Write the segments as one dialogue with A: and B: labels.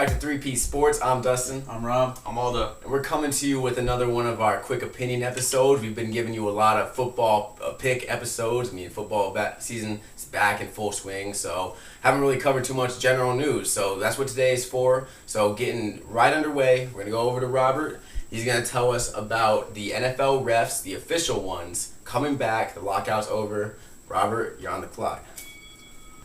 A: back to 3-Piece Sports. I'm Dustin.
B: I'm Rob.
C: I'm Aldo.
A: And we're coming to you with another one of our quick opinion episodes. We've been giving you a lot of football pick episodes. I mean, football season is back in full swing, so haven't really covered too much general news. So that's what today is for. So getting right underway, we're going to go over to Robert. He's going to tell us about the NFL refs, the official ones, coming back. The lockout's over. Robert, you're on the clock.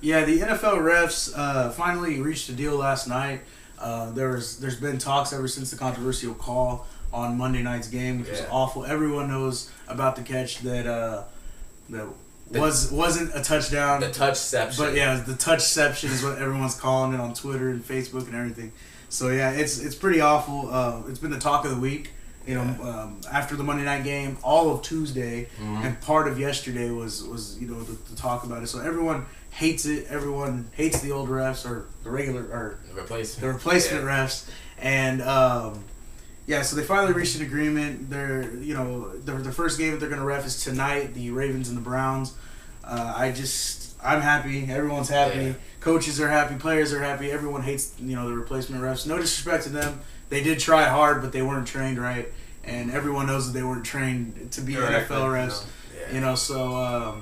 B: Yeah, the NFL refs finally reached a deal last night. There's been talks ever since the controversial call on Monday night's game, which was awful. Everyone knows about the catch that wasn't a touchdown.
A: The touchception.
B: But yeah, the touchception is what everyone's calling it on Twitter and Facebook and everything. So yeah, it's pretty awful. It's been the talk of the week. You know, after the Monday night game, all of Tuesday and part of yesterday was the talk about it. So everyone hates it. Everyone hates the old refs or the replacement refs. And so they finally reached an agreement. The first game that they're going to ref is tonight, the Ravens and the Browns. I'm happy. Everyone's happy. Yeah. Coaches are happy. Players are happy. Everyone hates the replacement refs. No disrespect to them. They did try hard, but they weren't trained right. And everyone knows that they weren't trained to be NFL refs. So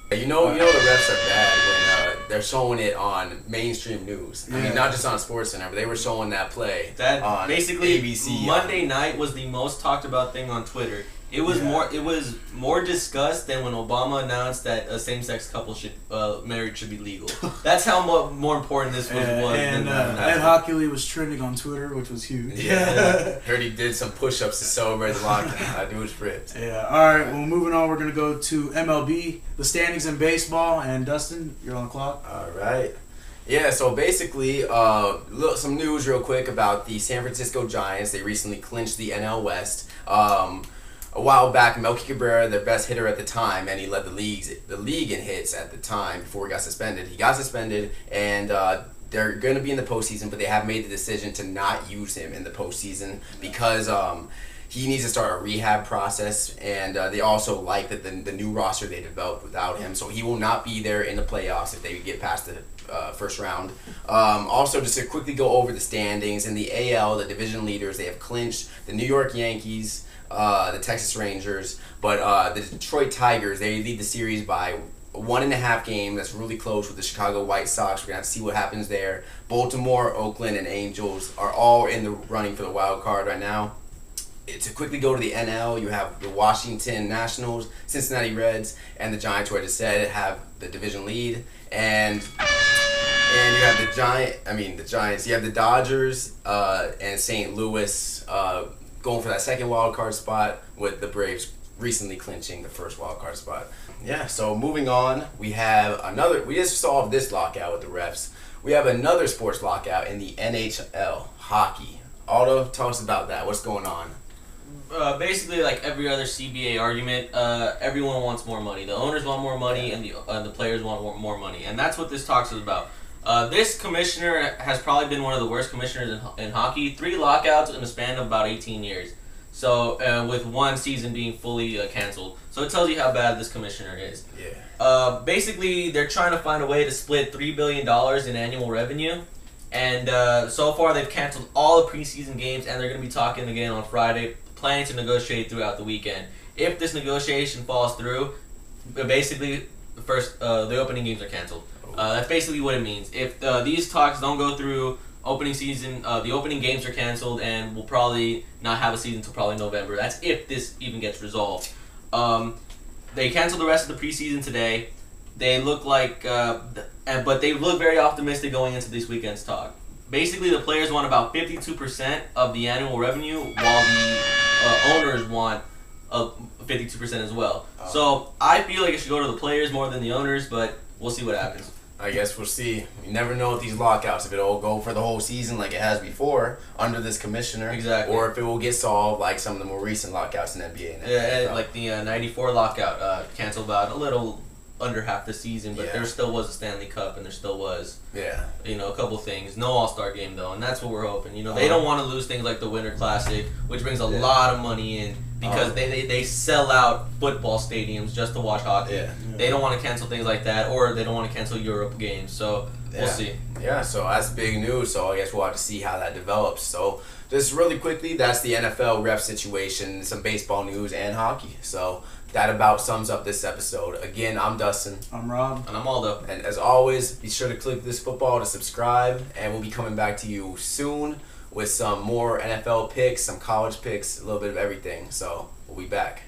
A: the refs are bad when they're showing it on mainstream news. I mean, not just on SportsCenter, but they were showing that play on
C: basically
A: ABC.
C: Monday night was the most talked about thing on Twitter. It was more discussed than when Obama announced that a same-sex couple marriage should be legal. That's how more important this was.
B: And Ed Hockley was trending on Twitter, which was huge.
A: Yeah, heard he did some push-ups to celebrate the lockout. That dude was ripped.
B: Yeah. All right. Well, moving on, we're gonna go to MLB, the standings in baseball, and Dustin, you're on the clock.
A: All right. Yeah, so basically, some news real quick about the San Francisco Giants. They recently clinched the NL West. A while back, Melky Cabrera, their best hitter at the time, and he led the league in hits at the time before he got suspended. He got suspended, and they're going to be in the postseason, but they have made the decision to not use him in the postseason because he needs to start a rehab process, and they also like that the new roster they developed without him, so he will not be there in the playoffs if they get past the first round. Also, just to quickly go over the standings, in the AL, the division leaders, they have clinched the New York Yankees, the Texas Rangers, but the Detroit Tigers, they lead the series by 1.5 games. That's really close with the Chicago White Sox. We're going to have to see what happens there. Baltimore, Oakland, and Angels are all in the running for the wild card right now. To quickly go to the NL, you have the Washington Nationals, Cincinnati Reds, and the Giants, who I just said have the division lead. And you have the Giants. You have the Dodgers and St. Louis going for that second wild card spot, with the Braves recently clinching the first wild card spot. Yeah, so moving on, we just solved this lockout with the refs. We have another sports lockout in the NHL, hockey. Aldo, tell us about that. What's going on?
C: Basically, like every other CBA argument, everyone wants more money. The owners want more money, and the players want more money. And that's what this talks is about. This commissioner has probably been one of the worst commissioners in hockey. 3 lockouts in a span of about 18 years. So, with one season being fully canceled. So it tells you how bad this commissioner is.
A: Yeah.
C: Basically, they're trying to find a way to split $3 billion in annual revenue. And so far, they've canceled all the preseason games, and they're going to be talking again on Friday, planning to negotiate throughout the weekend. If this negotiation falls through, basically, the opening games are canceled. That's basically what it means. If these talks don't go through, opening season, the opening games are canceled, and we'll probably not have a season until probably November. That's if this even gets resolved. They canceled the rest of the preseason today. They look like, but they look very optimistic going into this weekend's talk. Basically, the players want about 52% of the annual revenue, while the owners want 52% as well. So I feel like it should go to the players more than the owners, but we'll see what happens.
A: I guess we'll see. You never know with these lockouts if it'll go for the whole season like it has before under this commissioner.
C: Exactly.
A: Or if it will get solved like some of the more recent lockouts in NBA. And
C: yeah, like the 94 lockout canceled about a little under half the season, but there still was a Stanley Cup, and there still was a couple things. No All-Star game, though, and that's what we're hoping. They don't want to lose things like the Winter Classic, which brings a lot of money in. because they sell out football stadiums just to watch hockey.
A: Yeah.
C: They don't want to cancel things like that, or they don't want to cancel Europe games. So we'll see.
A: Yeah, so that's big news. So I guess we'll have to see how that develops. So just really quickly, that's the NFL ref situation, some baseball news, and hockey. So that about sums up this episode. Again, I'm Dustin.
B: I'm Rob.
C: And I'm Aldo.
A: And as always, be sure to click this football to subscribe, and we'll be coming back to you soon with some more NFL picks, some college picks, a little bit of everything. So we'll be back.